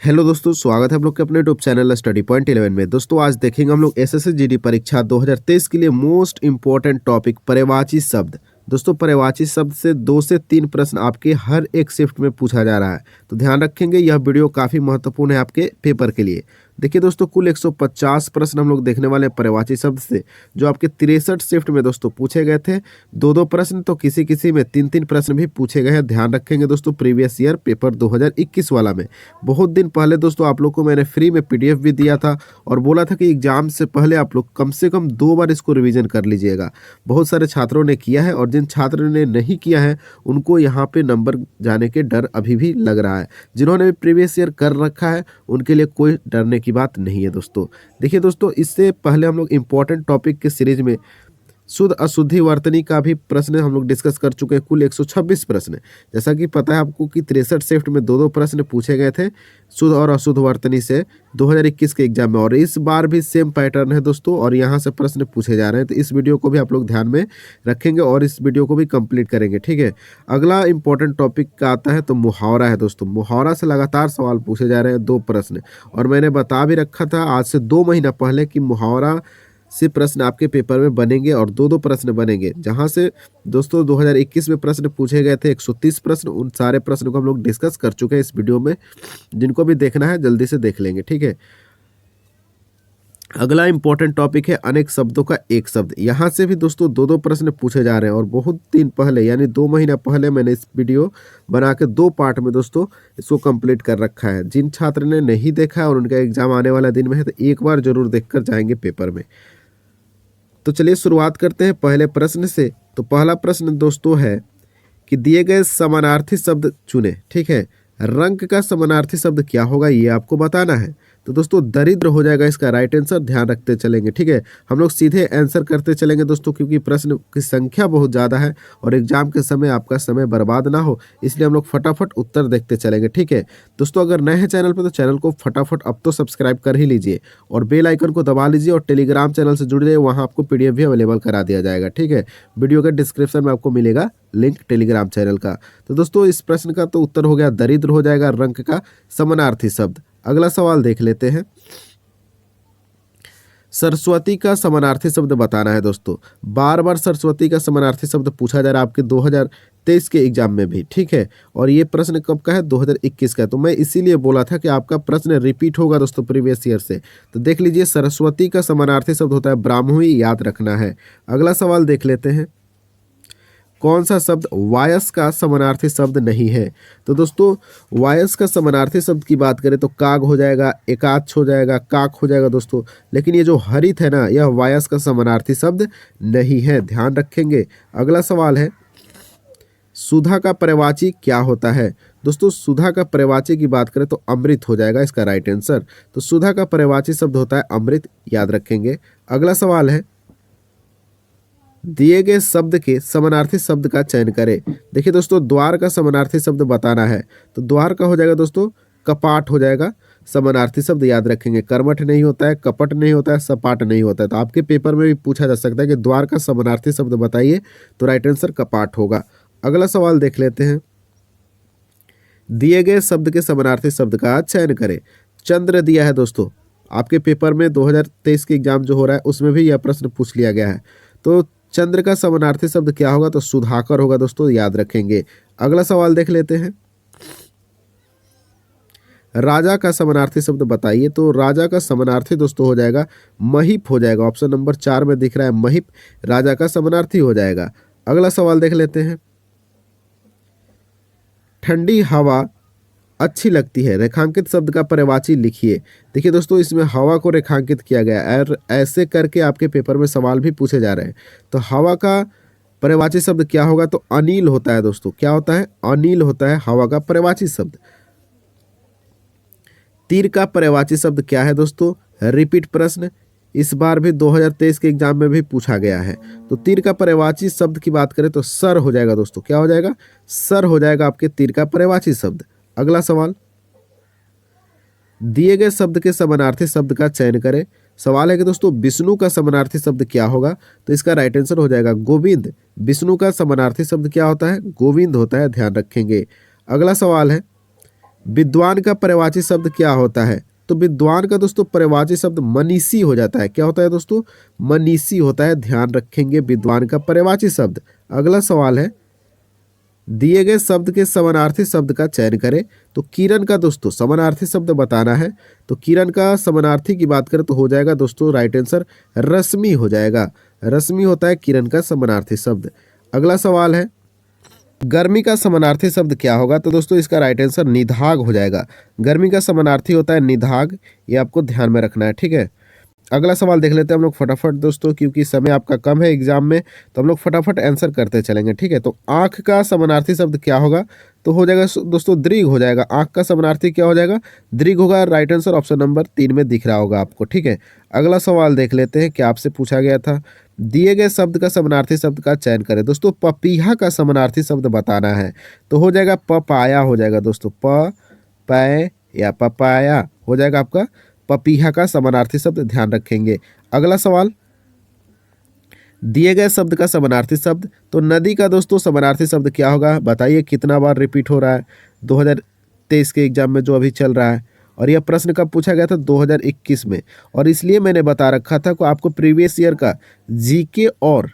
Hello दोस्तों, स्वागत है हम लोग के अपने यूट्यूब चैनल स्टडी पॉइंट 11 में। दोस्तों आज देखेंगे हम लोग एसएससी जीडी परीक्षा 2023 के लिए मोस्ट इंपॉर्टेंट टॉपिक पर्यायवाची शब्द। दोस्तों पर्यायवाची शब्द से 2 से 3 प्रश्न आपके हर एक शिफ्ट में पूछा जा रहा है, तो ध्यान रखेंगे यह वीडियो काफ़ी महत्वपूर्ण है आपके पेपर के लिए। देखिए दोस्तों, कुल 150 प्रश्न हम लोग देखने वाले हैं पर्यायवाची शब्द से, जो आपके 63 शिफ्ट में दोस्तों पूछे गए थे। 2-2 प्रश्न तो किसी किसी में 3-3 प्रश्न भी पूछे गए हैं। ध्यान रखेंगे दोस्तों, प्रीवियस ईयर पेपर 2021 वाला में बहुत दिन पहले दोस्तों आप लोग को मैंने फ्री में पीडीएफ भी दिया था और बोला था कि एग्जाम से पहले आप लोग कम से कम 2 बार इसको रिवीजन कर लीजिएगा। बहुत सारे छात्रों ने किया है और जिन छात्रों ने नहीं किया है उनको यहाँ पे नंबर जाने के डर अभी भी लग रहा है। जिन्होंने भी प्रीवियस ईयर कर रखा है उनके लिए कोई डरने की बात नहीं है दोस्तों। देखिए दोस्तों, इससे पहले हम लोग इम्पोर्टेंट टॉपिक के सीरीज में शुद्ध अशुद्धि वर्तनी का भी प्रश्न हम लोग डिस्कस कर चुके हैं। कुल 126 प्रश्न, जैसा कि पता है आपको कि 63 शिफ्ट में 2-2 प्रश्न पूछे गए थे शुद्ध और अशुद्ध वर्तनी से 2021 के एग्जाम में, और इस बार भी सेम पैटर्न है दोस्तों और यहाँ से प्रश्न पूछे जा रहे हैं। तो इस वीडियो को भी आप लोग ध्यान में रखेंगे और इस वीडियो को भी कंप्लीट करेंगे, ठीक है। अगला इंपॉर्टेंट टॉपिक का आता है तो मुहावरा है दोस्तों। मुहावरा से लगातार सवाल पूछे जा रहे हैं, 2 प्रश्न, और मैंने बता भी रखा था आज से 2 महीना पहले कि मुहावरा से प्रश्न आपके पेपर में बनेंगे और 2-2 प्रश्न बनेंगे। जहां से दोस्तों 2021 में प्रश्न पूछे गए थे 130 प्रश्न, उन सारे प्रश्नों को हम लोग डिस्कस कर चुके हैं इस वीडियो में। जिनको भी देखना है जल्दी से देख लेंगे, ठीक है। अगला इंपॉर्टेंट टॉपिक है अनेक शब्दों का एक शब्द। यहाँ से भी दोस्तों 2-2 प्रश्न पूछे जा रहे हैं और बहुत दिन पहले यानी 2 महीना पहले मैंने इस वीडियो बना के 2 पार्ट में दोस्तों इसको कंप्लीट कर रखा है। जिन छात्र ने नहीं देखा है और उनका एग्जाम आने वाला दिन में है तो एक बार जरूर देखकर जाएंगे पेपर में। तो चलिए शुरुआत करते हैं पहले प्रश्न से। तो पहला प्रश्न दोस्तों है कि दिए गए समानार्थी शब्द चुने, ठीक है। रंग का समानार्थी शब्द क्या होगा ये आपको बताना है। तो दोस्तों दरिद्र हो जाएगा इसका राइट आंसर, ध्यान रखते चलेंगे, ठीक है। हम लोग सीधे आंसर करते चलेंगे दोस्तों, क्योंकि प्रश्न की संख्या बहुत ज़्यादा है और एग्जाम के समय आपका समय बर्बाद ना हो, इसलिए हम लोग फटाफट उत्तर देखते चलेंगे, ठीक है। दोस्तों अगर नए हैं चैनल पर तो चैनल को फटाफट अब तो सब्सक्राइब कर ही लीजिए और बेल आइकन को दबा लीजिए और टेलीग्राम चैनल से जुड़ जाइए, वहाँ आपको पीडीएफ भी अवेलेबल करा दिया जाएगा, ठीक है। वीडियो के डिस्क्रिप्शन में आपको मिलेगा लिंक टेलीग्राम चैनल का। तो दोस्तों इस प्रश्न का तो उत्तर हो गया दरिद्र हो जाएगा रंग का समानार्थी शब्द। अगला सवाल देख लेते हैं। सरस्वती का समानार्थी शब्द बताना है दोस्तों। बार बार सरस्वती का समानार्थी शब्द पूछा जा रहा है आपके 2023 के एग्जाम में भी, ठीक है। और ये प्रश्न कब का है? 2021 का। तो मैं इसीलिए बोला था कि आपका प्रश्न रिपीट होगा दोस्तों प्रीवियस ईयर से। तो देख लीजिए, सरस्वती का समानार्थी शब्द होता है ब्राह्मणी, याद रखना है। अगला सवाल देख लेते हैं। कौन सा शब्द वायस का समानार्थी शब्द नहीं है? तो दोस्तों वायस का समानार्थी शब्द की बात करें तो काग हो जाएगा, एकाक्ष हो जाएगा, काक हो जाएगा दोस्तों। लेकिन ये जो हरित है ना, यह वायस का समानार्थी शब्द नहीं है, ध्यान रखेंगे। अगला सवाल है, सुधा का पर्यायवाची क्या होता है? दोस्तों सुधा का पर्यायवाची की बात करें तो अमृत हो जाएगा इसका राइट आंसर। तो सुधा का पर्यायवाची शब्द होता है अमृत, याद रखेंगे। अगला सवाल है, दिए गए शब्द के समानार्थी शब्द का चयन करें। देखिए दोस्तों, द्वार का समानार्थी शब्द बताना है। तो द्वार का हो जाएगा दोस्तों कपाट हो जाएगा समानार्थी शब्द, याद रखेंगे। कर्मठ नहीं होता है, कपट नहीं होता है, सपाट नहीं होता है। तो आपके पेपर में भी पूछा जा सकता है कि द्वार का समानार्थी शब्द बताइए, तो राइट आंसर कपाट होगा। अगला सवाल देख लेते हैं। दिए गए शब्द के समानार्थी शब्द का चयन करें। चंद्र दिया है दोस्तों, आपके पेपर में 2023 के एग्जाम जो हो रहा है उसमें भी यह प्रश्न पूछ लिया गया है। तो चंद्र का समानार्थी शब्द क्या होगा? तो सुधाकर होगा दोस्तों, याद रखेंगे। अगला सवाल देख लेते हैं। राजा का समानार्थी शब्द बताइए। तो राजा का समानार्थी दोस्तों हो जाएगा महिप हो जाएगा। ऑप्शन नंबर 4 में दिख रहा है महिप, राजा का समानार्थी हो जाएगा। अगला सवाल देख लेते हैं। ठंडी हवा अच्छी लगती है, रेखांकित शब्द का पर्यायवाची लिखिए। देखिए दोस्तों, इसमें हवा को रेखांकित किया गया है और ऐसे करके आपके पेपर में सवाल भी पूछे जा रहे हैं। तो हवा का पर्यायवाची शब्द क्या होगा? तो अनिल होता है दोस्तों। क्या होता है? अनिल होता है हवा का पर्यायवाची शब्द। तीर का पर्यायवाची शब्द क्या है दोस्तों? रिपीट प्रश्न, इस बार भी 2023 के एग्जाम में भी पूछा गया है। तो तीर का पर्यायवाची शब्द की बात करें तो सर हो जाएगा दोस्तों। क्या हो जाएगा? सर हो जाएगा आपके तीर का पर्यायवाची शब्द। अगला सवाल, दिए गए शब्द के समानार्थी शब्द का चयन करें। सवाल है कि दोस्तों विष्णु का समानार्थी शब्द क्या होगा? तो इसका राइट आंसर हो जाएगा गोविंद। विष्णु का समानार्थी शब्द क्या होता है? गोविंद होता है, ध्यान रखेंगे। अगला सवाल है, विद्वान का पर्यायवाची शब्द क्या होता है? तो विद्वान का दोस्तों पर्यायवाची शब्द मनीषी हो जाता है। क्या होता है दोस्तों? मनीषी होता है, ध्यान रखेंगे विद्वान का पर्यायवाची शब्द। अगला सवाल है, दिए गए शब्द के समानार्थी शब्द का चयन करें। तो किरण का दोस्तों समानार्थी शब्द बताना है। तो किरण का समानार्थी की बात करें तो हो जाएगा दोस्तों राइट आंसर रश्मि हो जाएगा। रश्मि होता है किरण का समानार्थी शब्द। अगला सवाल है, गर्मी का समानार्थी शब्द क्या होगा? तो दोस्तों इसका राइट आंसर निदाघ हो जाएगा। गर्मी का समानार्थी होता है निदाघ, ये आपको ध्यान में रखना है, ठीक है। अगला सवाल देख लेते हैं हम लोग फटाफट दोस्तों, क्योंकि समय आपका कम है एग्जाम में, तो हम लोग फटाफट आंसर करते चलेंगे, ठीक है। तो आंख का समानार्थी शब्द क्या होगा? तो हो जाएगा दोस्तों दृढ़ हो जाएगा। आंख का समानार्थी क्या हो जाएगा? दृढ़ होगा। राइट आंसर ऑप्शन नंबर 3 में दिख रहा होगा आपको, ठीक है। अगला सवाल देख लेते हैं, क्या आपसे पूछा गया था, दिए गए शब्द का समानार्थी शब्द का चयन करें। दोस्तों पपीहा का समानार्थी शब्द बताना है। तो हो जाएगा पपाया हो जाएगा दोस्तों, पै या पपाया हो जाएगा आपका पपीहा का समानार्थी शब्द, ध्यान रखेंगे। अगला सवाल, दिए गए शब्द का समानार्थी शब्द। तो नदी का दोस्तों समानार्थी शब्द क्या होगा? बताइए कितना बार रिपीट हो रहा है 2023 के एग्जाम में जो अभी चल रहा है। और यह प्रश्न कब पूछा गया था? 2021 में। और इसलिए मैंने बता रखा था कि आपको प्रीवियस ईयर का जीके और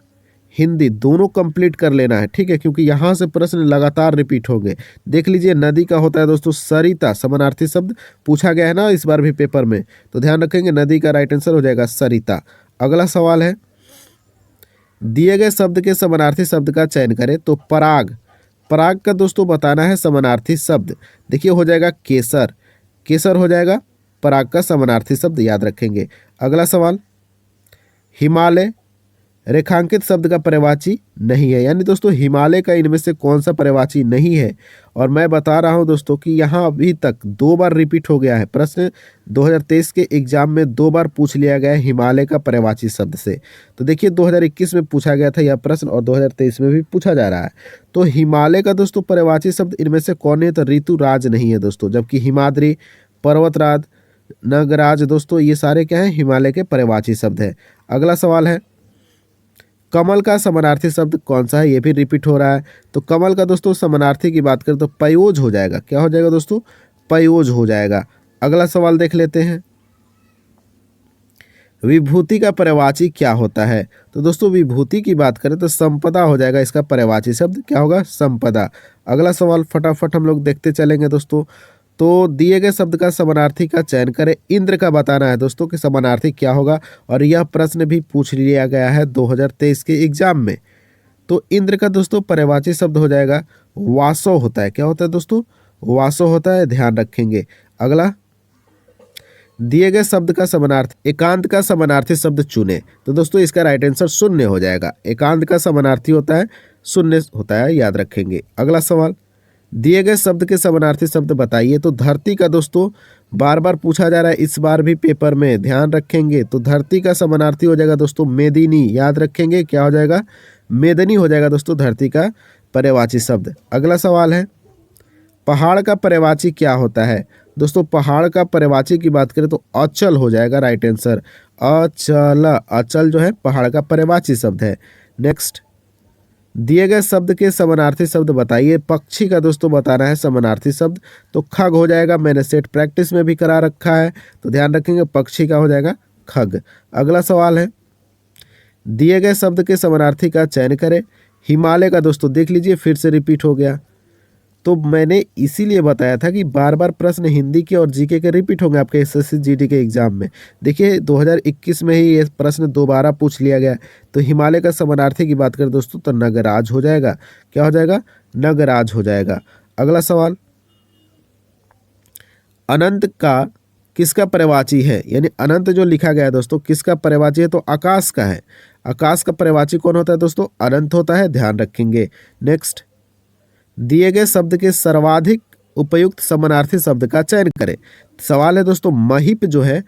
हिंदी दोनों कंप्लीट कर लेना है, ठीक है, क्योंकि यहाँ से प्रश्न लगातार रिपीट होंगे। देख लीजिए, नदी का होता है दोस्तों सरिता, समानार्थी शब्द पूछा गया है ना इस बार भी पेपर में, तो ध्यान रखेंगे नदी का राइट आंसर हो जाएगा सरिता। अगला सवाल है, दिए गए शब्द के समानार्थी शब्द का चयन करें। तो पराग, पराग का दोस्तों बताना है समानार्थी शब्द। देखिए हो जाएगा केसर, केसर हो जाएगा पराग का समानार्थी शब्द, याद रखेंगे। अगला सवाल, हिमालय रेखांकित शब्द का पर्यायवाची नहीं है, यानी दोस्तों हिमालय का इनमें से कौन सा पर्यायवाची नहीं है? और मैं बता रहा हूं दोस्तों कि यहाँ अभी तक 2 बार रिपीट हो गया है प्रश्न। 2023 के एग्जाम में 2 बार पूछ लिया गया है हिमालय का पर्यायवाची शब्द से। तो देखिए 2021 में पूछा गया था यह प्रश्न और 2023 में भी पूछा जा रहा है। तो हिमालय का दोस्तों पर्यायवाची शब्द इनमें से कौन है? तो ऋतुराज नहीं है दोस्तों, जबकि हिमाद्री, पर्वतराज, नगराज दोस्तों ये सारे क्या है? हिमालय के पर्यायवाची शब्द है। अगला सवाल है, कमल का समानार्थी शब्द कौन सा है? ये भी रिपीट हो रहा है। तो कमल का दोस्तों समानार्थी की बात करें तो पयोज हो जाएगा। क्या हो जाएगा दोस्तों? पयोज हो जाएगा। अगला सवाल देख लेते हैं, विभूति का पर्यायवाची क्या होता है? तो दोस्तों विभूति की बात करें तो संपदा हो जाएगा, इसका पर्यायवाची शब्द क्या होगा? संपदा। अगला सवाल फटाफट हम लोग देखते चलेंगे दोस्तों। तो दिए गए शब्द का समानार्थी का चयन करें। इंद्र का बताना है दोस्तों कि समानार्थी क्या होगा, और यह प्रश्न भी पूछ लिया गया है 2023 के एग्जाम में। तो इंद्र का दोस्तों पर्यायवाची शब्द हो जाएगा वासो होता है। क्या होता है दोस्तों? वासो होता है, ध्यान रखेंगे। अगला, दिए गए शब्द का समानार्थी, एकांत का समानार्थी शब्द चुने। तो दोस्तों इसका राइट आंसर शून्य हो जाएगा। एकांत का समानार्थी होता है शून्य होता है, याद रखेंगे। अगला सवाल, दिए गए शब्द के समानार्थी शब्द बताइए। तो धरती का दोस्तों बार बार पूछा जा रहा है इस बार भी पेपर में, ध्यान रखेंगे। तो धरती का समानार्थी हो जाएगा दोस्तों मेदिनी, याद रखेंगे। क्या हो जाएगा? मेदिनी हो जाएगा दोस्तों धरती का पर्यायवाची शब्द। अगला सवाल है, पहाड़ का पर्यायवाची क्या होता है? दोस्तों पहाड़ का पर्यायवाची की बात करें तो अचल हो जाएगा, राइट आंसर अचल। अचल जो है पहाड़ का पर्यायवाची शब्द है। नेक्स्ट, दिए गए शब्द के समानार्थी शब्द बताइए। पक्षी का दोस्तों बताना है समानार्थी शब्द। तो खग हो जाएगा, मैंने सेट प्रैक्टिस में भी करा रखा है, तो ध्यान रखेंगे पक्षी का हो जाएगा खग। अगला सवाल है, दिए गए शब्द के समानार्थी का चयन करें। हिमालय का दोस्तों देख लीजिए फिर से रिपीट हो गया। तो मैंने इसीलिए बताया था कि बार बार प्रश्न हिंदी के और जीके के रिपीट होंगे आपके एसएससी जीडी के एग्जाम में। देखिए 2021 में ही ये प्रश्न दोबारा पूछ लिया गया। तो हिमालय का समानार्थी की बात करें दोस्तों तो नगराज हो जाएगा। क्या हो जाएगा? नगराज हो जाएगा। अगला सवाल, अनंत का किसका पर्यायवाची है? यानी अनंत जो लिखा गया है दोस्तों किसका पर्यायवाची है? तो आकाश का है। आकाश का पर्यायवाची कौन होता है दोस्तों? अनंत होता है, ध्यान रखेंगे। नेक्स्ट, दिए गए शब्द के सर्वाधिक उपयुक्त समानार्थी शब्द का चयन करें। सवाल है दोस्तों महिप जो है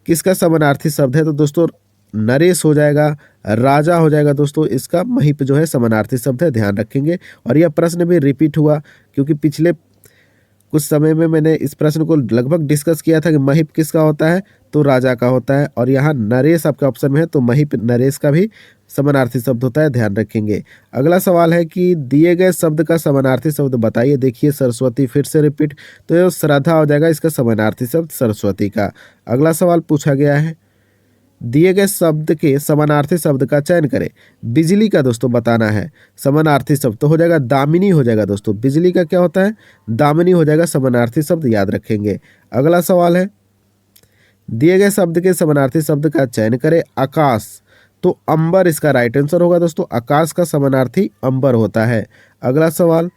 किसका समानार्थी शब्द है? तो दोस्तों नरेश हो जाएगा, राजा हो जाएगा दोस्तों, इसका महिप जो है समानार्थी शब्द है, ध्यान रखेंगे। और यह प्रश्न भी रिपीट हुआ क्योंकि पिछले कुछ समय में मैंने इस प्रश्न को लगभग डिस्कस किया था कि महिप किसका होता है? तो राजा का होता है। और यहाँ नरेश आपके ऑप्शन में है, तो महिप नरेश का भी समानार्थी शब्द होता है, ध्यान रखेंगे। अगला सवाल है कि दिए गए शब्द का समानार्थी शब्द बताइए। देखिए सरस्वती, फिर से रिपीट, तो ये श्रद्धा हो जाएगा इसका समानार्थी शब्द सरस्वती का। अगला सवाल पूछा गया है, दिए गए शब्द के समानार्थी शब्द का चयन करें। बिजली का दोस्तों बताना है समानार्थी शब्द, तो हो जाएगा दामिनी हो जाएगा दोस्तों। बिजली का क्या होता है, दामिनी हो जाएगा समानार्थी शब्द, याद रखेंगे। अगला सवाल है, दिए गए शब्द के समानार्थी शब्द का चयन करें। आकाश, तो अंबर इसका राइट आंसर होगा दोस्तों। आकाश का समानार्थी अंबर होता है। अगला सवाल,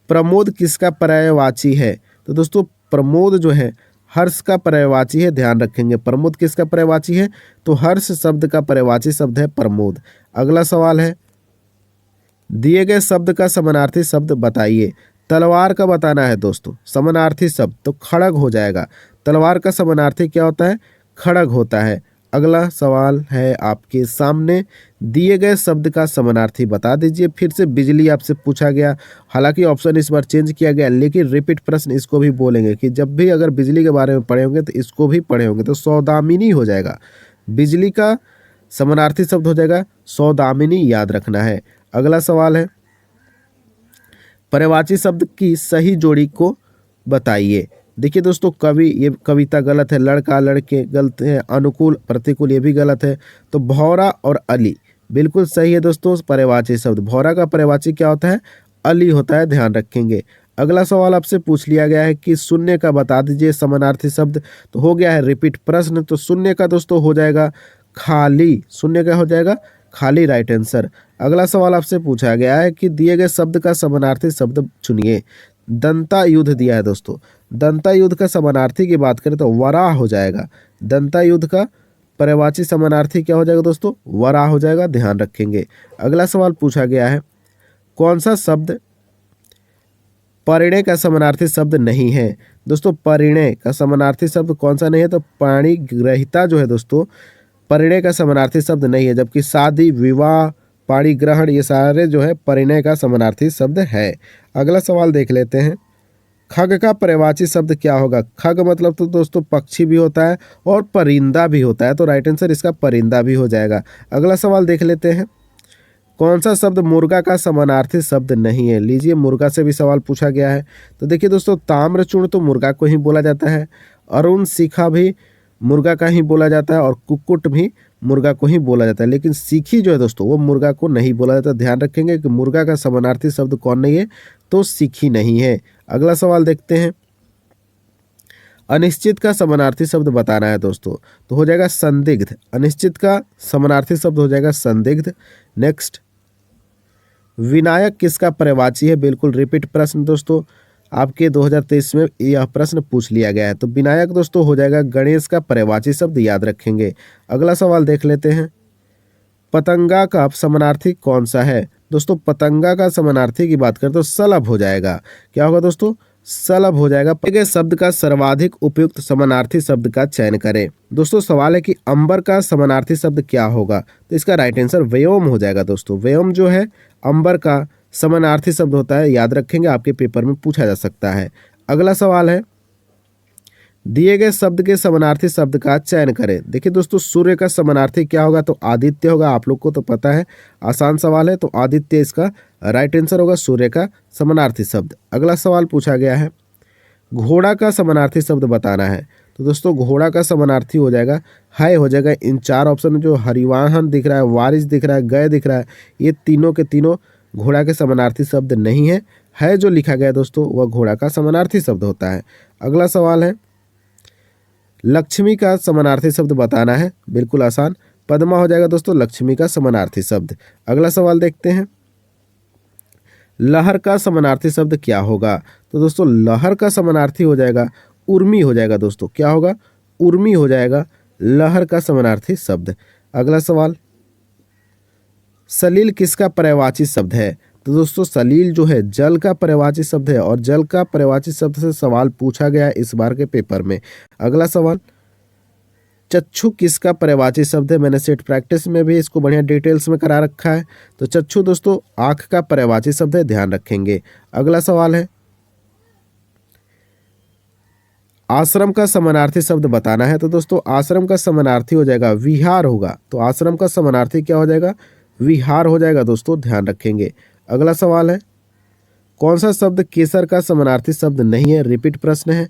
प्रमोद किसका पर्यायवाची है। तो दोस्तों प्रमोद जो है हर्ष का पर्यायवाची है, ध्यान रखेंगे। प्रमोद किसका पर्यायवाची है, तो हर्ष शब्द का पर्यायवाची शब्द है प्रमोद। अगला सवाल है, दिए गए शब्द का समानार्थी शब्द बताइए। तलवार का बताना है दोस्तों समानार्थी शब्द, तो खड़ग हो जाएगा। तलवार का समानार्थी क्या होता है, खड़ग होता है। अगला सवाल है आपके सामने, दिए गए शब्द का समानार्थी बता दीजिए। फिर से बिजली आपसे पूछा गया, हालांकि ऑप्शन इस बार चेंज किया गया, लेकिन रिपीट प्रश्न इसको भी बोलेंगे कि जब भी अगर बिजली के बारे में पढ़े होंगे तो इसको भी पढ़े होंगे। तो सौदामिनी हो जाएगा, बिजली का समानार्थी शब्द हो जाएगा सौदामिनी, याद रखना है। अगला सवाल है, पर्यायवाची शब्द की सही जोड़ी को बताइए। देखिए दोस्तों कवि, ये कविता गलत है। लड़का लड़के गलत है। अनुकूल प्रतिकूल ये भी गलत है। तो भौरा और अली बिल्कुल सही है दोस्तों। पर्यायवाची शब्द, भौरा का पर्यायवाची क्या होता है, अली होता है, ध्यान रखेंगे। अगला सवाल आपसे पूछ लिया गया है कि शून्य का बता दीजिए समानार्थी शब्द, तो हो गया है रिपीट प्रश्न। तो शून्य का दोस्तों हो जाएगा खाली, शून्य का हो जाएगा खाली, राइट आंसर। अगला सवाल आपसे पूछा गया है कि दिए गए शब्द का समानार्थी शब्द चुनिए। दंता युद्ध दिया है दोस्तों, दंता युद्ध का समानार्थी की बात करें तो वराह हो जाएगा। दंता युद्ध का पर्यायवाची समानार्थी क्या हो जाएगा दोस्तों, वराह हो जाएगा, ध्यान रखेंगे। अगला सवाल पूछा गया है, कौन सा शब्द परिणय का समानार्थी शब्द नहीं है। दोस्तों परिणय का समानार्थी शब्द कौन सा नहीं है, तो पाणिग्रहिता जो है दोस्तों परिणय का समानार्थी शब्द नहीं है, जबकि शादी, विवाह, पाणी ग्रहण ये सारे जो है परिणय का समानार्थी शब्द है। अगला सवाल देख लेते हैं, खग का पर्यायवाची शब्द क्या होगा। खग मतलब तो दोस्तों पक्षी भी होता है और परिंदा भी होता है, तो राइट आंसर इसका परिंदा भी हो जाएगा। अगला सवाल देख लेते हैं, कौन सा शब्द मुर्गा का समानार्थी शब्द नहीं है। लीजिए मुर्गा से भी सवाल पूछा गया है। तो देखिए दोस्तों ताम्रचूर्ण तो मुर्गा को ही बोला जाता है, अरुण शिखा भी मुर्गा का ही बोला जाता है, और कुक्कुट भी मुर्गा को ही बोला जाता है, लेकिन सीखी जो है दोस्तों वो मुर्गा को नहीं बोला जाता। ध्यान रखेंगे कि मुर्गा का समानार्थी शब्द कौन नहीं है, तो सीखी नहीं है। अगला सवाल देखते हैं, अनिश्चित का समानार्थी शब्द बताना है दोस्तों, तो हो जाएगा संदिग्ध। अनिश्चित का समानार्थी शब्द हो जाएगा संदिग्ध। नेक्स्ट, विनायक किसका पर्यायवाची है। बिल्कुल रिपीट प्रश्न दोस्तों, आपके 2023 में यह प्रश्न पूछ लिया गया है। तो विनायक दोस्तों हो जाएगा गणेश का पर्यायवाची शब्द, याद रखेंगे। अगला सवाल देख लेते हैं, पतंगा का समानार्थी कौन सा है। दोस्तों पतंगा का समानार्थी की बात करें तो सलभ हो जाएगा। क्या होगा दोस्तों, सलभ हो जाएगा। पहले शब्द का सर्वाधिक उपयुक्त समानार्थी शब्द का चयन करें। दोस्तों सवाल है कि अंबर का समानार्थी शब्द क्या होगा, तो इसका राइट आंसर व्योम हो जाएगा दोस्तों। व्योम जो है अंबर का समानार्थी शब्द होता है, याद रखेंगे, आपके पेपर में पूछा जा सकता है। अगला सवाल है, दिए गए शब्द के समानार्थी शब्द का चयन करें। देखिए दोस्तों सूर्य का समानार्थी क्या होगा, तो आदित्य होगा, आप लोग को तो पता है, आसान सवाल है, तो आदित्य इसका राइट आंसर होगा, सूर्य का समानार्थी शब्द। अगला सवाल पूछा गया है, घोड़ा का समानार्थी शब्द बताना है। तो दोस्तों घोड़ा का समानार्थी हो जाएगा है, हो जाएगा इन चार ऑप्शन में जो हरिवाहन दिख रहा है, वारिस दिख रहा है, गय दिख रहा है, ये तीनों के तीनों घोड़ा के समानार्थी शब्द नहीं है जो लिखा गया दोस्तों वह घोड़ा का समानार्थी शब्द होता है। अगला सवाल है, लक्ष्मी का समानार्थी शब्द बताना है। बिल्कुल आसान, पद्मा हो जाएगा दोस्तों लक्ष्मी का समानार्थी शब्द। अगला सवाल देखते हैं, लहर का समानार्थी शब्द क्या होगा। तो दोस्तों लहर का समानार्थी हो जाएगा उर्मी हो जाएगा दोस्तों, क्या होगा, उर्मी हो जाएगा लहर का समानार्थी शब्द। अगला सवाल, सलील किसका पर्यायवाची शब्द है। तो दोस्तों सलील जो है जल का पर्यायवाची शब्द है, और जल का पर्यायवाची शब्द से सवाल पूछा गया इस बार के पेपर में। अगला सवाल, चक्षु किसका पर्यायवाची शब्द है। मैंने सेट प्रैक्टिस में भी इसको बढ़िया डिटेल्स में करा रखा है। तो चक्षु दोस्तों आंख का पर्यायवाची शब्द है, ध्यान रखेंगे। अगला सवाल है, आश्रम का समानार्थी शब्द बताना है। तो दोस्तों आश्रम का समानार्थी हो जाएगा विहार होगा। तो आश्रम का समानार्थी क्या हो जाएगा? विहार हो जाएगा दोस्तों, ध्यान रखेंगे। अगला सवाल है, कौन सा शब्द केसर का समानार्थी शब्द नहीं है? रिपीट प्रश्न है।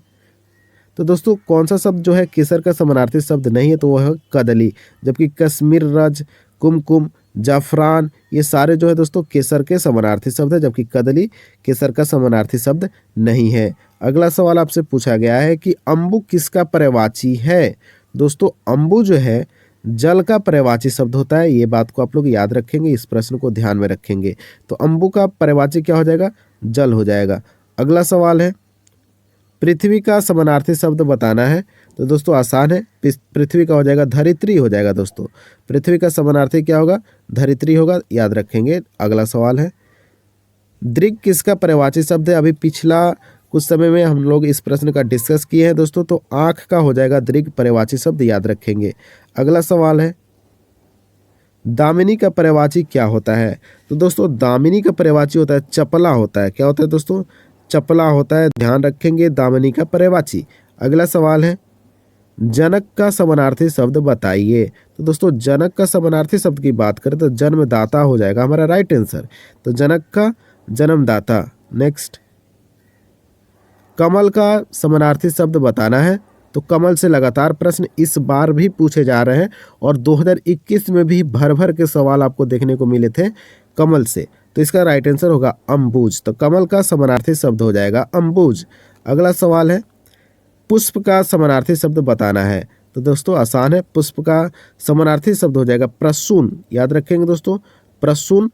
तो दोस्तों कौन सा शब्द जो है केसर का समानार्थी शब्द नहीं है? तो वह है कदली। जबकि कश्मीर रज, कुमकुम, जाफरान ये सारे जो है दोस्तों केसर के समानार्थी शब्द है, जबकि कदली केसर का समानार्थी शब्द नहीं है। अगला सवाल आपसे पूछा गया है कि अम्बु किसका पर्यायवाची है? दोस्तों अम्बु जो है जल का पर्यायवाची शब्द होता है। ये बात को आप लोग याद रखेंगे, इस प्रश्न को ध्यान में रखेंगे। तो अम्बु का पर्यायवाची क्या हो जाएगा? जल हो जाएगा। अगला सवाल है, पृथ्वी का समानार्थी शब्द बताना है। तो दोस्तों आसान है, पृथ्वी का हो जाएगा धरित्री हो जाएगा। दोस्तों पृथ्वी का समानार्थी क्या होगा? धरित्री होगा, याद रखेंगे। अगला सवाल है, दृग किसका पर्यायवाची शब्द है? अभी पिछला कुछ समय में हम लोग इस प्रश्न का डिस्कस किए हैं दोस्तों। तो आंख का हो जाएगा दृग पर्यायवाची शब्द, याद रखेंगे। अगला सवाल है, दामिनी का पर्यायवाची क्या होता है? तो दोस्तों दामिनी का पर्यायवाची होता है चपला होता है। क्या होता है दोस्तों? चपला होता है, ध्यान रखेंगे दामिनी का पर्यायवाची। अगला सवाल है, जनक का समानार्थी शब्द बताइए। तो दोस्तों जनक का समानार्थी शब्द की बात करें तो जन्मदाता हो जाएगा हमारा राइट आंसर। तो जनक का जन्मदाता। नेक्स्ट, कमल का समानार्थी शब्द बताना है। तो कमल से लगातार प्रश्न इस बार भी पूछे जा रहे हैं और 2021 में भी भर भर के सवाल आपको देखने को मिले थे कमल से। तो इसका राइट आंसर होगा अम्बुज। तो कमल का समानार्थी शब्द हो जाएगा अम्बुज। अगला सवाल है, पुष्प का समानार्थी शब्द बताना है। तो दोस्तों आसान है, पुष्प का समानार्थी शब्द हो जाएगा प्रसून, याद रखेंगे दोस्तों। प्रसून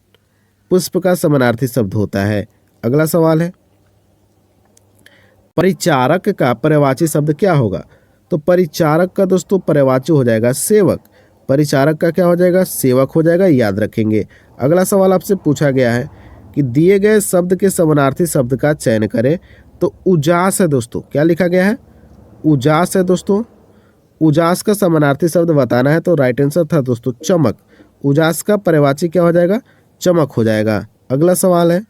पुष्प का समानार्थी शब्द होता है। अगला सवाल है, परिचारक का पर्यायवाची शब्द क्या होगा? तो परिचारक का दोस्तों पर्यायवाची हो जाएगा सेवक। परिचारक का क्या हो जाएगा? सेवक हो जाएगा, याद रखेंगे। अगला सवाल आपसे पूछा गया है कि दिए गए शब्द के समानार्थी शब्द का चयन करें। तो उजास है दोस्तों, क्या लिखा गया है? उजास है दोस्तों। उजास का समानार्थी शब्द बताना है। तो राइट आंसर था दोस्तों चमक। उजास का पर्यायवाची क्या हो जाएगा? चमक हो जाएगा। अगला सवाल है,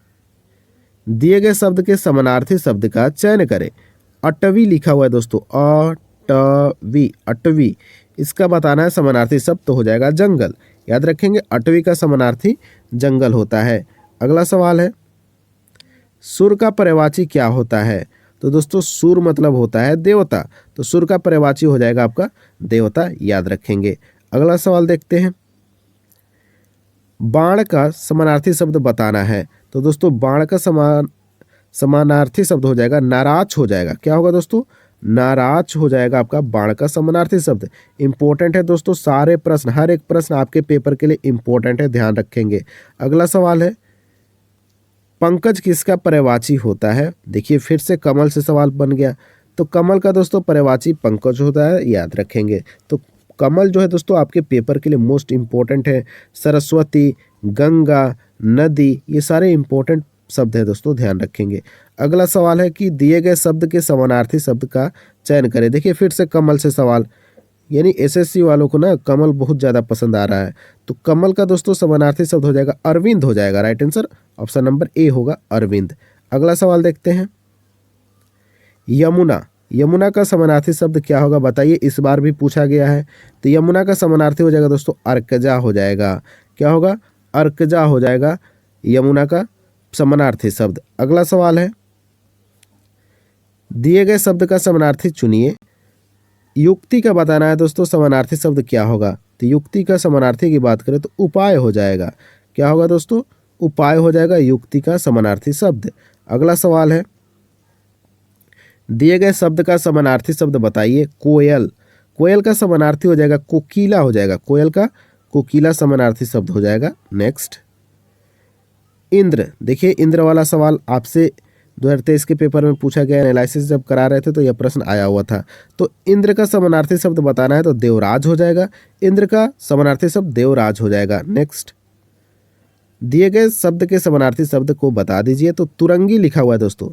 दिए गए शब्द के समानार्थी शब्द का चयन करें। अटवी लिखा हुआ है दोस्तों, अटवी, अटवी, इसका बताना है समानार्थी शब्द। तो हो जाएगा जंगल, याद रखेंगे। अटवी का समानार्थी जंगल होता है। अगला सवाल है, सुर का पर्यायवाची क्या होता है? तो दोस्तों सुर मतलब होता है देवता। तो सुर का पर्यायवाची हो जाएगा आपका देवता, याद रखेंगे। अगला सवाल देखते हैं, बाण का समानार्थी शब्द बताना है। तो दोस्तों बाण का समानार्थी शब्द हो जाएगा नाराज हो जाएगा। क्या होगा दोस्तों? नाराज हो जाएगा आपका बाण का समानार्थी शब्द। इंपॉर्टेंट है दोस्तों, सारे प्रश्न, हर एक प्रश्न आपके पेपर के लिए इंपॉर्टेंट है, ध्यान रखेंगे। अगला सवाल है, पंकज किसका पर्यायवाची होता है? देखिए फिर से कमल से सवाल बन गया। तो कमल का दोस्तों पर्यायवाची पंकज होता है, याद रखेंगे। तो कमल जो है दोस्तों आपके पेपर के लिए मोस्ट इंपॉर्टेंट है। सरस्वती, गंगा, नदी, ये सारे इंपॉर्टेंट शब्द है दोस्तों, ध्यान रखेंगे। अगला सवाल है कि दिए गए शब्द के समानार्थी शब्द का चयन करें। देखिए फिर से कमल से सवाल, यानी एसएससी वालों को ना कमल बहुत ज़्यादा पसंद आ रहा है। तो कमल का दोस्तों समानार्थी शब्द हो जाएगा अरविंद हो जाएगा। Right answer option number A होगा अरविंद। अगला सवाल देखते हैं, यमुना, यमुना का समानार्थी शब्द क्या होगा बताइए? इस बार भी पूछा गया है। तो यमुना का समानार्थी हो जाएगा दोस्तों अर्कजा हो जाएगा। क्या होगा? अर्कजा हो जाएगा यमुना का समानार्थी शब्द। अगला सवाल है, दिए गए शब्द का समानार्थी चुनिए। युक्ति का बताना है दोस्तों, समानार्थी शब्द क्या होगा? तो युक्ति का समानार्थी की बात करें तो उपाय हो जाएगा। क्या होगा दोस्तों? उपाय हो जाएगा युक्ति का समानार्थी शब्द। अगला सवाल है, दिए गए शब्द का समानार्थी शब्द बताइए। कोयल, कोयल का समानार्थी हो जाएगा कोकिला हो जाएगा। कोयल का कोकिला समानार्थी शब्द हो जाएगा। नेक्स्ट, इंद्र, देखिए इंद्र वाला सवाल आपसे 2023 के पेपर में पूछा गया। एनालिसिस जब करा रहे थे तो यह प्रश्न आया हुआ था। तो इंद्र का समानार्थी शब्द बताना है। तो देवराज हो जाएगा। इंद्र का समानार्थी शब्द देवराज हो जाएगा। नेक्स्ट, दिए गए शब्द के समानार्थी शब्द को बता दीजिए। तो तुरंगी लिखा हुआ है दोस्तों,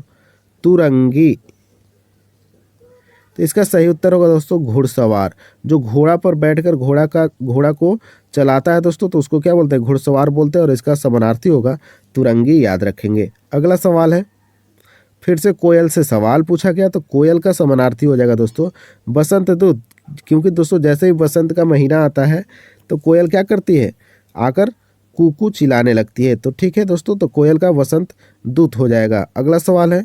तुरंगी। तो इसका सही उत्तर होगा दोस्तों घुड़सवार। जो घोड़ा पर बैठकर घोड़ा को चलाता है दोस्तों, तो उसको क्या बोलते हैं? घुड़सवार बोलते हैं। और इसका समानार्थी होगा तुरंगी, याद रखेंगे। अगला सवाल है, फिर से कोयल से सवाल पूछा गया, तो कोयल का समानार्थी हो जाएगा दोस्तों बसंत दूत, क्योंकि दोस्तों जैसे ही बसंत का महीना आता है तो कोयल क्या करती है, आकर कूकू चिल्लाने लगती है। तो ठीक है दोस्तों, तो कोयल का वसंत दूत हो जाएगा। अगला सवाल है,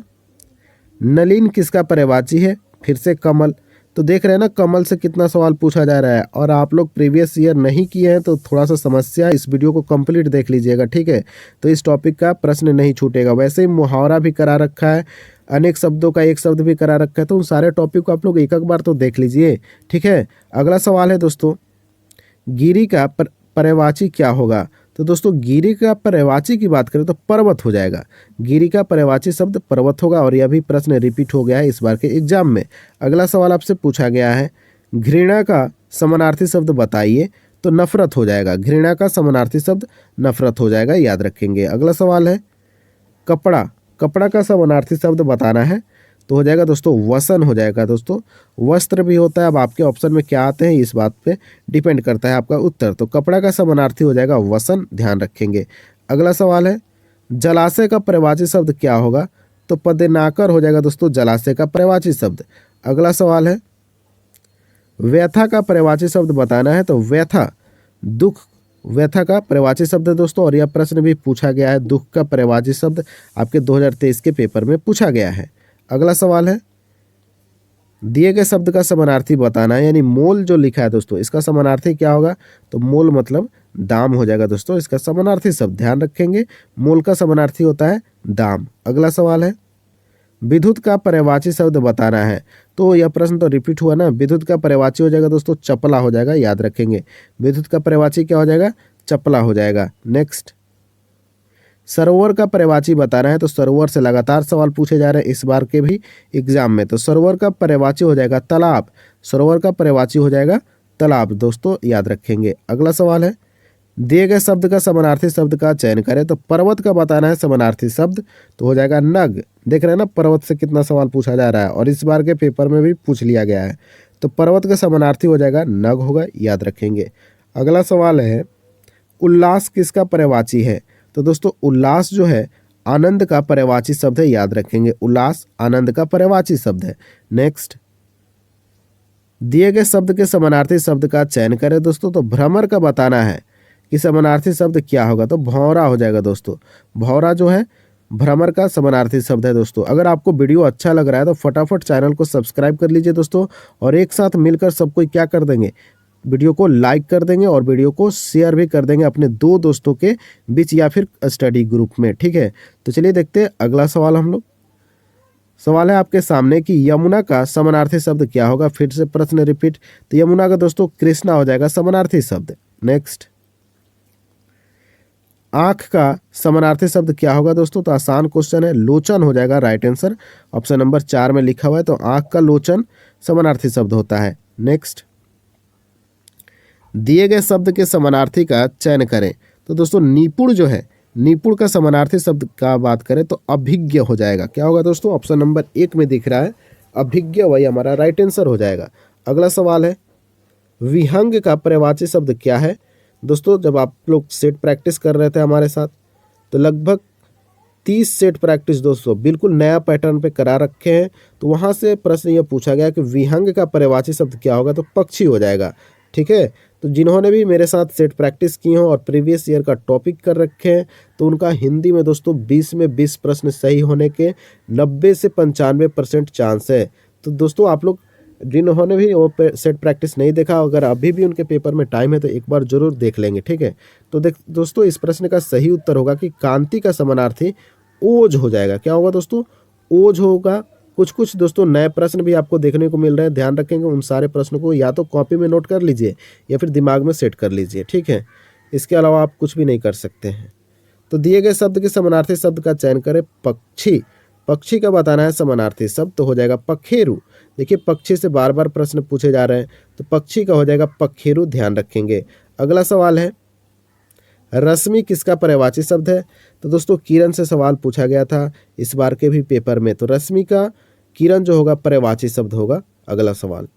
नलिन किसका पर्यायवाची है, फिर से कमल। तो देख रहे हैं ना कमल से कितना सवाल पूछा जा रहा है, और आप लोग प्रीवियस ईयर नहीं किए हैं तो थोड़ा सा समस्या है, इस वीडियो को कंप्लीट देख लीजिएगा, ठीक है। तो इस टॉपिक का प्रश्न नहीं छूटेगा। वैसे ही मुहावरा भी करा रखा है, अनेक शब्दों का एक शब्द भी करा रखा है, तो उन सारे टॉपिक को आप लोग एक एक बार तो देख लीजिए, ठीक है। अगला सवाल है दोस्तों, गिरी का पर्यायवाची क्या होगा। तो दोस्तों गिरी का पर्यायवाची की बात करें तो पर्वत हो जाएगा। गिरी का पर्यायवाची शब्द पर्वत होगा, और यह भी प्रश्न रिपीट हो गया है इस बार के एग्जाम में। अगला सवाल आपसे पूछा गया है, घृणा का समानार्थी शब्द बताइए। तो नफरत हो जाएगा, घृणा का समानार्थी शब्द नफरत हो जाएगा, याद रखेंगे। अगला सवाल है, कपड़ा, कपड़ा का समानार्थी शब्द बताना है। तो हो जाएगा दोस्तों वसन हो जाएगा दोस्तों। वस्त्र भी होता है, अब आपके ऑप्शन में क्या आते हैं इस बात पे डिपेंड करता है आपका उत्तर। तो कपड़ा का समानार्थी हो जाएगा वसन, ध्यान रखेंगे। अगला सवाल है, जलाशय का पर्यायवाची शब्द क्या होगा। तो पदेनाकर हो जाएगा दोस्तों जलाशय का पर्यायवाची शब्द। अगला सवाल है, व्यथा का पर्यायवाची शब्द बताना है। तो व्यथा दुख, व्यथा का पर्यायवाची शब्द है दोस्तों, और यह प्रश्न भी पूछा गया है, दुख का पर्यायवाची शब्द आपके 2023 के पेपर में पूछा गया है। अगला सवाल है, दिए गए शब्द का समानार्थी बताना है, यानी मोल जो लिखा है दोस्तों इसका समानार्थी क्या होगा। तो मोल मतलब दाम हो जाएगा दोस्तों, इसका समानार्थी शब्द ध्यान रखेंगे, मोल का समानार्थी होता है दाम। अगला सवाल है, विद्युत का पर्यायवाची शब्द बताना है। तो यह प्रश्न तो रिपीट हुआ ना, विद्युत का पर्यायवाची हो जाएगा दोस्तों चपला हो जाएगा, याद रखेंगे। विद्युत का पर्यायवाची क्या हो जाएगा, चपला हो जाएगा। नेक्स्ट, सरोवर का पर्यायवाची बताना है। तो सरोवर से लगातार सवाल पूछे जा रहे हैं इस बार के भी एग्जाम में। तो सरोवर का पर्यायवाची हो जाएगा तालाब, सरोवर का पर्यायवाची हो जाएगा तालाब दोस्तों, याद रखेंगे। अगला सवाल है, दिए गए शब्द का समानार्थी शब्द का चयन करें। तो पर्वत का बताना है समानार्थी शब्द, तो हो जाएगा नग। देख रहे हैं ना पर्वत से कितना सवाल पूछा जा रहा है, और इस बार के पेपर में भी पूछ लिया गया है। तो पर्वत का समानार्थी हो जाएगा नग होगा, याद रखेंगे। अगला सवाल है, उल्लास किसका पर्यायवाची है। तो दोस्तों उल्लास जो है आनंद का पर्यायवाची शब्द है, याद रखेंगे। उल्लास आनंद का पर्यायवाची शब्द है। नेक्स्ट, दिए गए शब्द के समानार्थी शब्द का चयन करें दोस्तों। तो भ्रमर का बताना है कि समानार्थी शब्द क्या होगा। तो भौरा हो जाएगा दोस्तों, भौरा जो है भ्रमर का समानार्थी शब्द है दोस्तों। अगर आपको वीडियो अच्छा लग रहा है तो फटाफट चैनल को सब्सक्राइब कर लीजिए दोस्तों, और एक साथ मिलकर सब कोई क्या कर देंगे, वीडियो को लाइक कर देंगे और वीडियो को शेयर भी कर देंगे अपने दो दोस्तों के बीच या फिर स्टडी ग्रुप में, ठीक है। तो चलिए देखते हैं अगला सवाल हम लोग। सवाल है आपके सामने कि यमुना का समानार्थी शब्द क्या होगा। फिर से प्रश्न रिपीट। तो यमुना का दोस्तों कृष्णा हो जाएगा समानार्थी शब्द। नेक्स्ट, आंख का समानार्थी शब्द क्या होगा दोस्तों। तो आसान क्वेश्चन है, लोचन हो जाएगा राइट आंसर, ऑप्शन नंबर 4 में लिखा हुआ है। तो आंख का लोचन समानार्थी शब्द होता है। नेक्स्ट, दिए गए शब्द के समानार्थी का चयन करें। तो दोस्तों निपुण जो है, निपुण का समानार्थी शब्द का बात करें तो अभिज्ञ हो जाएगा। क्या होगा दोस्तों, ऑप्शन नंबर 1 में दिख रहा है अभिज्ञ, वही हमारा राइट आंसर हो जाएगा। अगला सवाल है, विहंग का पर्यायवाची शब्द क्या है। दोस्तों जब आप लोग सेट प्रैक्टिस कर रहे थे हमारे साथ, तो लगभग 30 सेट प्रैक्टिस दोस्तों बिल्कुल नया पैटर्न पे करा रखे हैं। तो वहाँ से प्रश्न ये पूछा गया कि विहंग का पर्यायवाची शब्द क्या होगा। तो पक्षी हो जाएगा, ठीक है। तो जिन्होंने भी मेरे साथ सेट प्रैक्टिस की हो और प्रीवियस ईयर का टॉपिक कर रखे हैं, तो उनका हिंदी में दोस्तों 20 में 20 प्रश्न सही होने के 90 से 95% चांस है। तो दोस्तों आप लोग जिन्होंने भी वो सेट प्रैक्टिस नहीं देखा, अगर अभी भी उनके पेपर में टाइम है तो एक बार जरूर देख लेंगे, ठीक है। तो दोस्तों इस प्रश्न का सही उत्तर होगा कि कांति का समानार्थी ओज हो जाएगा। क्या होगा दोस्तों, ओज होगा। कुछ कुछ दोस्तों नए प्रश्न भी आपको देखने को मिल रहे हैं, ध्यान रखेंगे। उन सारे प्रश्नों को या तो कॉपी में नोट कर लीजिए या फिर दिमाग में सेट कर लीजिए, ठीक है। इसके अलावा आप कुछ भी नहीं कर सकते हैं। तो दिए गए शब्द के समानार्थी शब्द का चयन करें। पक्षी, पक्षी का बताना है समानार्थी शब्द, तो हो जाएगा पखेरु। देखिए पक्षी से बार बार प्रश्न पूछे जा रहे हैं, तो पक्षी का हो जाएगा पखेरु, ध्यान रखेंगे। अगला सवाल है, रश्मि किसका पर्यायवाची शब्द है। तो दोस्तों किरण से सवाल पूछा गया था इस बार के भी पेपर में, तो रश्मि का किरण जो होगा पर्यायवाची शब्द होगा। अगला सवाल,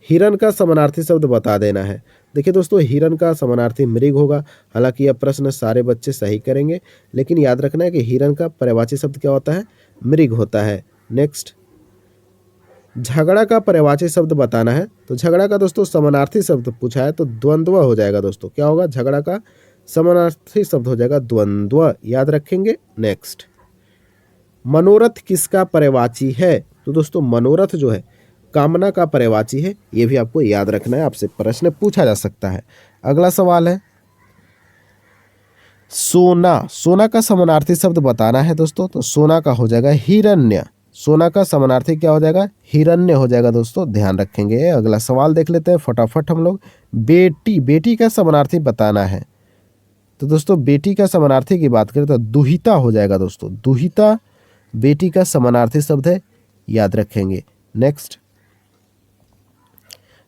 हिरण का समानार्थी शब्द बता देना है। देखिए दोस्तों हिरण का समानार्थी मृग होगा। हालांकि यह प्रश्न सारे बच्चे सही करेंगे, लेकिन याद रखना है कि हिरण का पर्यायवाची शब्द क्या होता है, मृग होता है। नेक्स्ट, झगड़ा का पर्यायवाची शब्द बताना है। तो झगड़ा का दोस्तों समानार्थी शब्द पूछा है तो द्वंद्व हो जाएगा दोस्तों। क्या होगा? झगड़ा का समानार्थी शब्द हो जाएगा द्वंद्व, याद रखेंगे। नेक्स्ट, मनोरथ किसका पर्यायवाची है? तो दोस्तों मनोरथ जो है कामना का पर्यायवाची है, ये भी आपको याद रखना है, आपसे प्रश्न पूछा जा सकता है। अगला सवाल है सोना। सोना का समानार्थी शब्द बताना है दोस्तों। तो सोना का हो जाएगा हिरण्य। सोना का समानार्थी क्या हो जाएगा? हिरण्य हो जाएगा दोस्तों, ध्यान रखेंगे। अगला सवाल देख लेते हैं फटाफट हम लोग। बेटी, बेटी का समानार्थी बताना है। तो दोस्तों बेटी का समानार्थी की बात करें तो दुहिता हो जाएगा दोस्तों। दुहिता बेटी का समानार्थी शब्द है, याद रखेंगे। नेक्स्ट,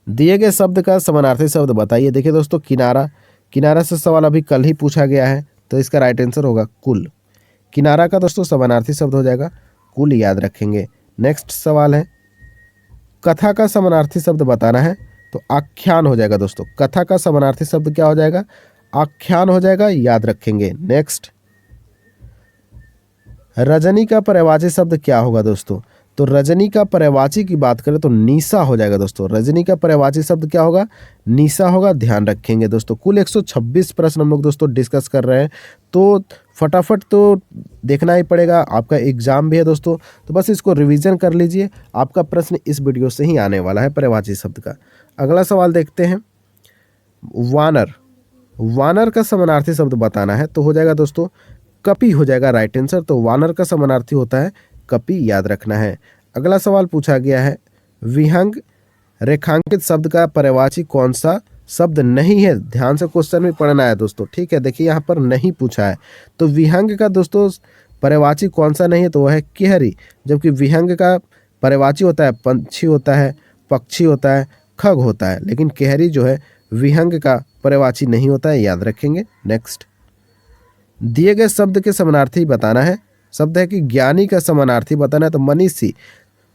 दिए गए शब्द का समानार्थी शब्द बताइए। देखिए दोस्तों किनारा, किनारा से सवाल अभी कल ही पूछा गया है तो इसका राइट आंसर होगा कुल। किनारा का दोस्तों समानार्थी शब्द हो जाएगा कुल, याद रखेंगे। नेक्स्ट सवाल है कथा का समानार्थी शब्द बताना है। तो आख्यान हो जाएगा दोस्तों। कथा का समानार्थी शब्द क्या हो जाएगा? आख्यान हो जाएगा, याद रखेंगे। नेक्स्ट, रजनी का पर्यायवाची शब्द क्या होगा दोस्तों? तो रजनी का पर्यायवाची की बात करें तो निशा हो जाएगा दोस्तों। रजनी का पर्यायवाची शब्द क्या होगा? निशा होगा, ध्यान रखेंगे दोस्तों। कुल 126 प्रश्न हम लोग दोस्तों डिस्कस कर रहे हैं, तो फटाफट तो देखना ही पड़ेगा, आपका एग्जाम भी है दोस्तों। तो बस इसको रिवीजन कर लीजिए, आपका प्रश्न इस वीडियो से ही आने वाला है पर्यायवाची शब्द का। अगला सवाल देखते हैं वानर। वानर का समानार्थी शब्द बताना है। तो हो जाएगा दोस्तों कपि हो जाएगा राइट आंसर। तो वानर का समानार्थी होता है कपि, याद रखना है। अगला सवाल पूछा गया है विहंग रेखांकित शब्द का पर्यायवाची कौन सा शब्द नहीं है? ध्यान से क्वेश्चन भी पढ़ना है दोस्तों, ठीक है। देखिए यहाँ पर नहीं पूछा है। तो विहंग का दोस्तों पर्यायवाची कौन सा नहीं है? तो वह है केहरी। जबकि विहंग का पर्यायवाची होता है पंछी होता है, पक्षी होता है, खग होता है, लेकिन केहरी जो है विहंग का पर्यायवाची नहीं होता है, याद रखेंगे। नेक्स्ट, दिए गए शब्द के समानार्थी बताना है। शब्द है कि ज्ञानी का समानार्थी बताना है। तो मनीषी,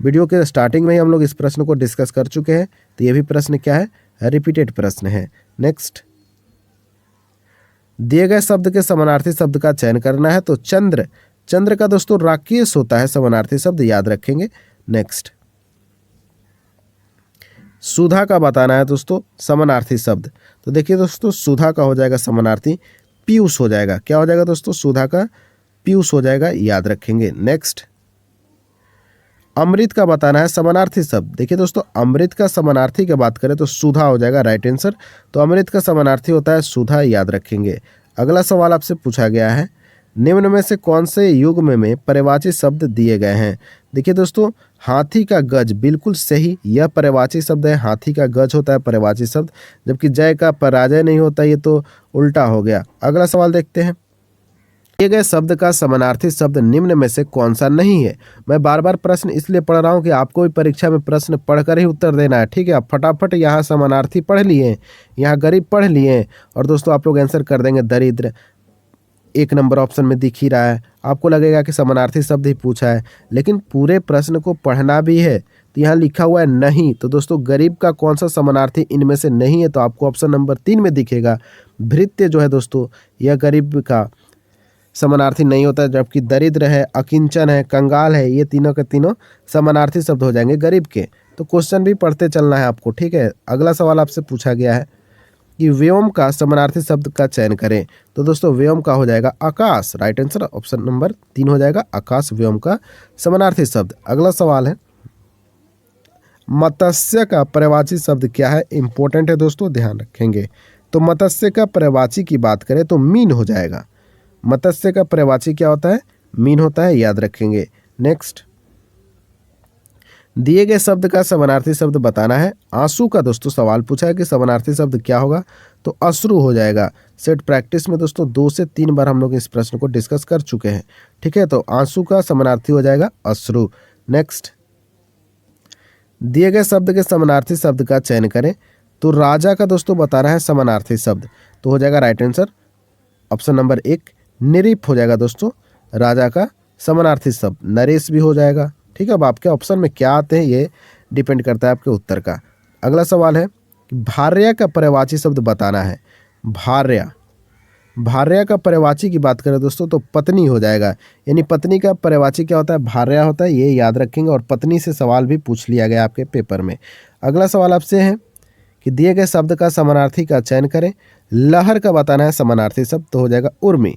वीडियो के स्टार्टिंग में ही हम लोग इस प्रश्न को डिस्कस कर चुके हैं, तो ये भी प्रश्न क्या है? रिपीटेड प्रश्न है। नेक्स्ट, दिए गए शब्द के समानार्थी शब्द का चयन करना है। तो चंद्र, चंद्र का दोस्तों राकेश होता है समानार्थी शब्द, याद रखेंगे। नेक्स्ट, सुधा का बताना है दोस्तों समानार्थी शब्द। तो देखिए दोस्तों सुधा का हो जाएगा समानार्थी पीयूष हो जाएगा। क्या हो जाएगा दोस्तों? सुधा का पीयूष हो जाएगा, याद रखेंगे। नेक्स्ट, अमृत का बताना है समानार्थी शब्द। देखिए दोस्तों अमृत का समानार्थी की बात करें तो सुधा हो जाएगा राइट आंसर। तो अमृत का समानार्थी होता है सुधा, याद रखेंगे। अगला सवाल आपसे पूछा गया है निम्न में से कौन से युग्म में पर्यायवाची शब्द दिए गए हैं? देखिए दोस्तों हाथी का गज बिल्कुल सही, यह पर्यायवाची शब्द है। हाथी का गज होता है पर्यायवाची शब्द, जबकि जय का पराजय नहीं होता, ये तो उल्टा हो गया। अगला सवाल देखते हैं दिए गए शब्द का समानार्थी शब्द निम्न में से कौन सा नहीं है? मैं बार बार प्रश्न इसलिए पढ़ रहा हूँ कि आपको भी परीक्षा में प्रश्न पढ़कर ही उत्तर देना है, ठीक है। आप फटाफट यहाँ समानार्थी पढ़ लिए, यहाँ गरीब पढ़ लिए, और दोस्तों आप लोग आंसर कर देंगे दरिद्र। 1 नंबर ऑप्शन में दिख ही रहा है, आपको लगेगा कि समानार्थी शब्द ही पूछा है, लेकिन पूरे प्रश्न को पढ़ना भी है। तो यहाँ लिखा हुआ है नहीं। तो दोस्तों गरीब का कौन सा समानार्थी इनमें से नहीं है? तो आपको ऑप्शन नंबर 3 में दिखेगा भृत्य जो है दोस्तों, यह गरीब का समानार्थी नहीं होता, जबकि दरिद्र है, अकिंचन है, कंगाल है, ये तीनों के तीनों समानार्थी शब्द हो जाएंगे गरीब के। तो क्वेश्चन भी पढ़ते चलना है आपको, ठीक है। अगला सवाल आपसे पूछा गया है कि व्योम का समानार्थी शब्द का चयन करें। तो दोस्तों व्योम का हो जाएगा आकाश, राइट आंसर ऑप्शन नंबर 3 हो जाएगा आकाश, व्योम का समानार्थी शब्द। अगला सवाल है मत्स्य का पर्यायवाची शब्द क्या है? इंपॉर्टेंट है दोस्तों, ध्यान रखेंगे। तो मत्स्य का पर्यायवाची की बात करें तो मीन हो जाएगा। मत्स्य का पर्यायवाची क्या होता है? मीन होता है, याद रखेंगे। नेक्स्ट, दिए गए शब्द का समानार्थी शब्द बताना है। आंसू का दोस्तों सवाल पूछा है कि समानार्थी शब्द क्या होगा? तो अश्रु हो जाएगा। सेट प्रैक्टिस में दोस्तों 2 से 3 बार हम लोग इस प्रश्न को डिस्कस कर चुके हैं, ठीक है। तो आंसू का समानार्थी हो जाएगा अश्रु। नेक्स्ट, दिए गए शब्द के समानार्थी शब्द का चयन करें। तो राजा का दोस्तों बताना है समानार्थी शब्द, तो हो जाएगा राइट आंसर ऑप्शन नंबर 1 निरीप हो जाएगा दोस्तों राजा का समानार्थी शब्द। नरेश भी हो जाएगा, ठीक है। अब आपके ऑप्शन में क्या आते हैं ये डिपेंड करता है आपके उत्तर का। अगला सवाल है कि भार्या का पर्यायवाची शब्द बताना है। भार्या, भार्या का पर्यायवाची की बात करें दोस्तों तो पत्नी हो जाएगा, यानी पत्नी का पर्यायवाची क्या होता है, भार्या होता है, ये याद रखेंगे। और पत्नी से सवाल भी पूछ लिया गया आपके पेपर में। अगला सवाल आपसे है कि दिए गए शब्द का समानार्थी का चयन करें। लहर का बताना है समानार्थी शब्द, तो हो जाएगा उर्मी।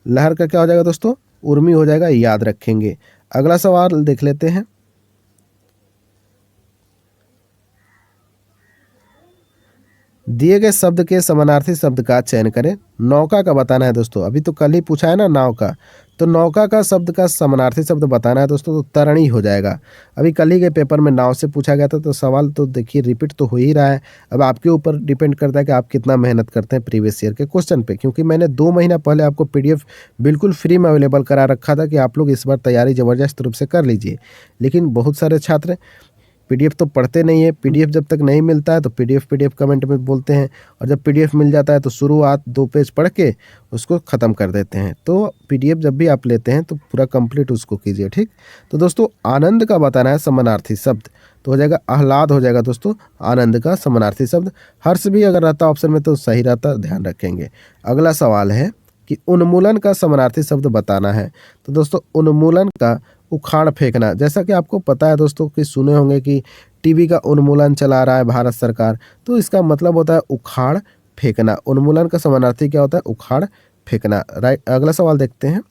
लहर का क्या हो जाएगा दोस्तों, उर्मी हो जाएगा, याद रखेंगे। अगला सवाल देख लेते हैं। दिए गए शब्द के समानार्थी शब्द का चयन करें। नौका का बताना है दोस्तों, अभी तो कल ही पूछा है ना नाव का, तो नौका का शब्द का समानार्थी शब्द बताना है दोस्तों, तो तरणी हो जाएगा। अभी कल ही के पेपर में नाव से पूछा गया था, तो सवाल तो देखिए रिपीट तो हो ही रहा है। अब आपके ऊपर डिपेंड करता है कि आप कितना मेहनत करते हैं प्रीवियस ईयर के क्वेश्चन पे, क्योंकि मैंने 2 महीना पहले आपको PDF बिल्कुल फ्री में अवेलेबल करा रखा था कि आप लोग इस बार तैयारी ज़बरदस्त रूप से कर लीजिए। लेकिन बहुत सारे छात्र PDF तो पढ़ते नहीं है, PDF जब तक नहीं मिलता है तो PDF कमेंट में बोलते हैं, और जब PDF मिल जाता है तो शुरुआत 2 पेज पढ़ के उसको ख़त्म कर देते हैं। तो PDF जब भी आप लेते हैं तो पूरा कंप्लीट उसको कीजिए, ठीक। तो दोस्तों आनंद का बताना है समानार्थी शब्द, तो हो जाएगा आह्लाद हो जाएगा दोस्तों आनंद का समानार्थी शब्द। हर्ष भी अगर रहता ऑप्शन में तो सही रहता, ध्यान रखेंगे। अगला सवाल है कि उन्मूलन का समानार्थी शब्द बताना है। तो दोस्तों उन्मूलन का उखाड़ फेंकना, जैसा कि आपको पता है दोस्तों कि सुने होंगे कि टीबी का उन्मूलन चला रहा है भारत सरकार, तो इसका मतलब होता है उखाड़ फेंकना। उन्मूलन का समानार्थी क्या होता है, उखाड़ फेंकना, राइट। अगला सवाल देखते हैं।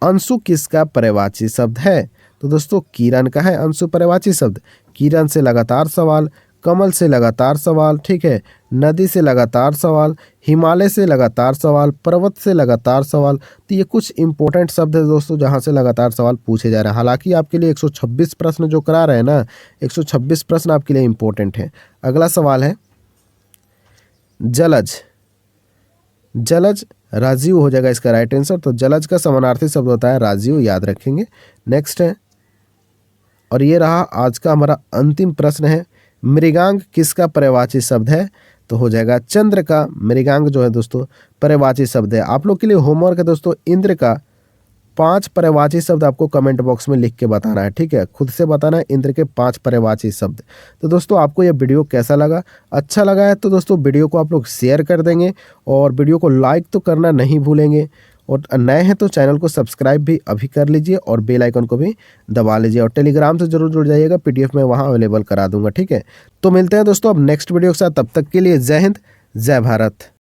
अंशु किसका पर्यायवाची शब्द है? तो दोस्तों किरण का है अंशु पर्यायवाची शब्द। किरण से लगातार सवाल, कमल से लगातार सवाल, ठीक है, नदी से लगातार सवाल, हिमालय से लगातार सवाल, पर्वत से लगातार सवाल। तो ये कुछ इंपॉर्टेंट शब्द है दोस्तों जहाँ से लगातार सवाल पूछे जा रहे हैं। हालांकि आपके लिए 126 प्रश्न जो करा रहे हैं ना, 126 प्रश्न आपके लिए इंपॉर्टेंट है। अगला सवाल है जलज। जलज राजीव हो जाएगा इसका राइट आंसर। तो जलज का समानार्थी शब्द होता है राजीव, याद रखेंगे। नेक्स्ट है, और ये रहा आज का हमारा अंतिम प्रश्न है, मृगांक किसका पर्यायवाची शब्द है? तो हो जाएगा चंद्र का। मृगांक जो है दोस्तों पर्यायवाची शब्द है। आप लोग के लिए होमवर्क है दोस्तों, इंद्र का 5 पर्यायवाची शब्द आपको कमेंट बॉक्स में लिख के बताना है, ठीक है, खुद से बताना है इंद्र के 5 पर्यायवाची शब्द। तो दोस्तों आपको यह वीडियो कैसा लगा? अच्छा लगा है तो दोस्तों वीडियो को आप लोग शेयर कर देंगे, और वीडियो को लाइक तो करना नहीं भूलेंगे, और नए हैं तो चैनल को सब्सक्राइब भी अभी कर लीजिए, और बेल आइकन को भी दबा लीजिए, और टेलीग्राम से जरूर जुड़ जाइएगा, PDF मैं वहाँ अवेलेबल करा दूंगा, ठीक है। तो मिलते हैं दोस्तों अब नेक्स्ट वीडियो के साथ, तब तक के लिए जय हिंद, जय भारत।